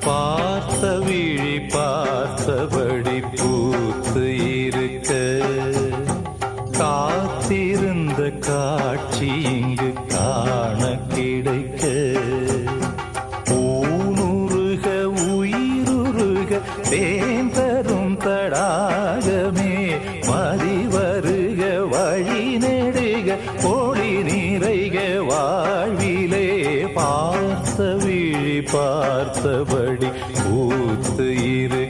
பார்த்த விழி பார்த்தபடி பூத்து இருக்க காத்திருந்த காட்சி இங்கு காண கிடைக்க ஊனுருக உயிருருக தேந்தரும் தடாகமே மதி வருக வழி நெடுக ஒளி நிறைக வாழ்விலே பார்த்த விழி பார்த்தபடி பூத்து இரு